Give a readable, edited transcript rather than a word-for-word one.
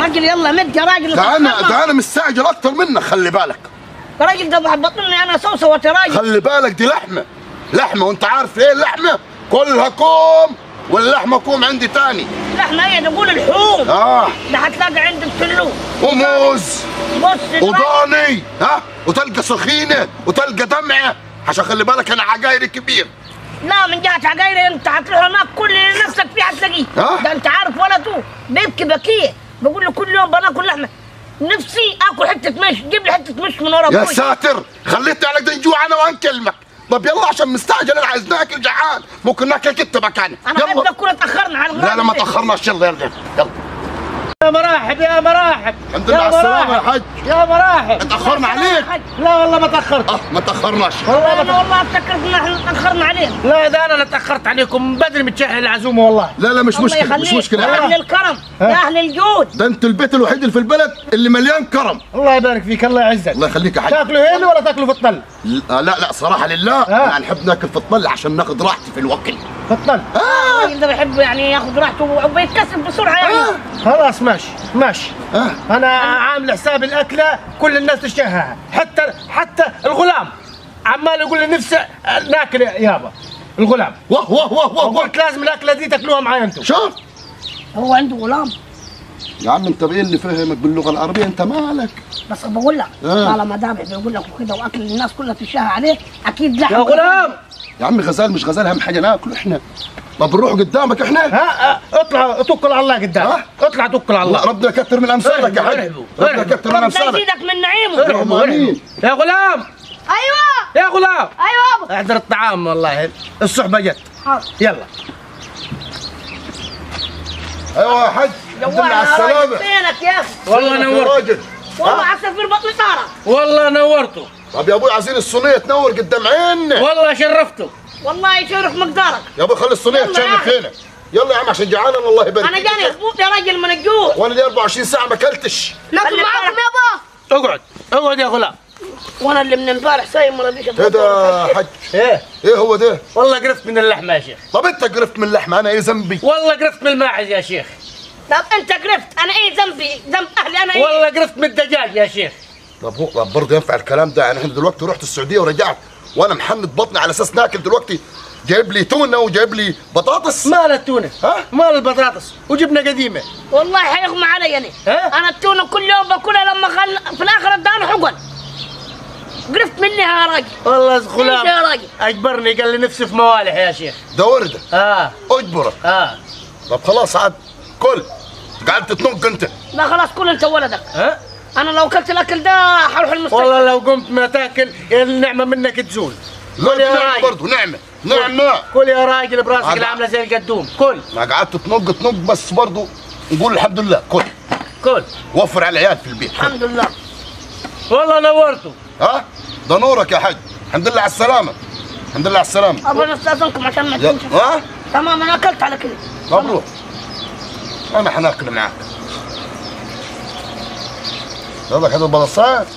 راجل يلا مد يا راجل. ده انا مستعجل اكتر منك، خلي بالك يا راجل، ده بطلني انا سوسوت يا راجل. خلي بالك، دي لحمه وانت عارف ايه اللحمه كلها كوم، واللحمه كوم عندي تاني. لحمه ايه؟ نقول اللحوم. ده هتلاقي عندي بسلوم وموز بص وضاني وتلقى سخينه وتلقى دمعه، عشان خلي بالك انا عقايري كبير. لا من جهه عقايري انت هتروح هناك كل اللي نفسك فيه هتلاقيه. ده انت عارف ولده بيبكي بكيه، بقول له كل يوم بناكل لحمه، نفسي اكل حته مش، جيب لي حته مش من ورا ابوي. يا ساتر، خليتني على قد نجوع انا وانكلمك. طب يلا عشان مستعجل، انا عايز ناكل، جعان، ممكن ناكل كنت مكاني. انا بحب ناكل، تاخرنا على الغداء. لا ما تاخرناش، يلا يا مراحب يا مراحب. الحمد لله على السلامة يا حاج. يا مراحب. تأخرنا عليك؟ لا والله ما تأخرت. ما تأخرناش. والله افتكرت ان احنا تأخرنا عليك. لا ده انا اللي تأخرت عليكم، بدري متشهي العزومة والله. لا مش مشكلة، مش مشكلة يا اهل الكرم، يا اهل الجود. ده انتوا البيت الوحيد اللي في البلد اللي مليان كرم. الله يبارك فيك، الله يعزك. الله يخليك يا حاج. تاكلوا هنا ولا تاكلوا في الطل؟ لا صراحة لله انا نحب ناكل في الطل عشان ناخذ راحتي في الوكل. في الطل؟ الراجل ده بيحب يعني ياخذ راحته وبيتكسب بسرعة يعني. خلاص ماشي. انا عامل حساب الاكله كل الناس تشتهيها، حتى الغلام عمال يقول لي نفسي ناكل يابا الغلام. واه قلت لازم الاكله دي تاكلوها معايا انتم. شوف هو عنده غلام يا عم، انت بايه اللي فهمك باللغه العربيه؟ انت مالك؟ بس بقول لك طالما دابع بيقول لك وكده واكل الناس كلها تشتهي عليه، اكيد لحم. يا غلام يا عم غزال مش غزال، اهم حاجه ناكل احنا. طب نروح قدامك احنا؟ اطلع توكل على الله قدامك. اطلع توكل على الله. ربنا يكتر من امثالك يا حاج. ربنا يكتر من امثالك. ربنا يزيدك من نعيمه. يا غلام. ايوه يا غلام. ايوه ابا. احضر الطعام، والله الصحبه جت. حاضر. يلا. ايوه يا حاج، الحمد لله على السلامه. فينك يا اخي؟ والله نورت. والله عسافير بطني طارة. والله نورته. طب يا ابوي عايزين الصينيه تنور قدام عيننا. والله شرفته. والله يشرف مقدارك يا ابوي خلي الصينيه تشرف هنا. يلا يا عم عشان جعان انا، الله يبارك. انا جاني خبوط يا راجل من الجوع. وانا لي 24 ساعه ما اكلتش. ناكل معاكم يابا. اقعد يا غلام. وانا اللي من امبارح سايم ولا بيش. ايه ده يا حاج؟ ايه هو ده؟ والله قرفت من اللحمه يا شيخ. طب انت قرفت من اللحمه، انا ايه ذنبي؟ والله قرفت من الماعز يا شيخ. طب انت قرفت، انا ايه ذنبي؟ ذنب اهلي انا ايه؟ والله قرفت من الدجاج يا شيخ. طب برضه ينفع الكلام ده؟ يعني احنا دلوقتي رحت السعوديه ورجعت وانا محمد بطني على اساس ناكل، دلوقتي جايب لي تونه وجايب لي بطاطس. مال التونه؟ مال البطاطس وجبنه قديمه. والله حيغمى علي انا التونه كل يوم باكلها، لما في الاخر اداني حقن. قرفت منها يا راجل. والله غلام يا راجل اجبرني، قال لي نفسي في موالح يا شيخ. ده ورده. اجبرك. طب خلاص عاد كل. قعدت تنق انت. لا خلاص كل انت ولدك. انا لو اكلت الاكل ده حروح المستشفى. والله لو قمت ما تاكل النعمه منك تزول. كل يا راجل برضه نعمه. كل يا راجل براسك اللي عامله زي القدوم. كل ما قعدت تنق بس برضه نقول الحمد لله. كل وفر على العيال في البيت. الحمد لله. والله نورته. ده نورك يا حاج. الحمد لله على السلامه. الحمد لله على السلامه. ابغى استاذنكم عشان ما تنسى. تمام انا اكلت على كده. مبروك. انا حناكل معاك. يلا كده البلاصات.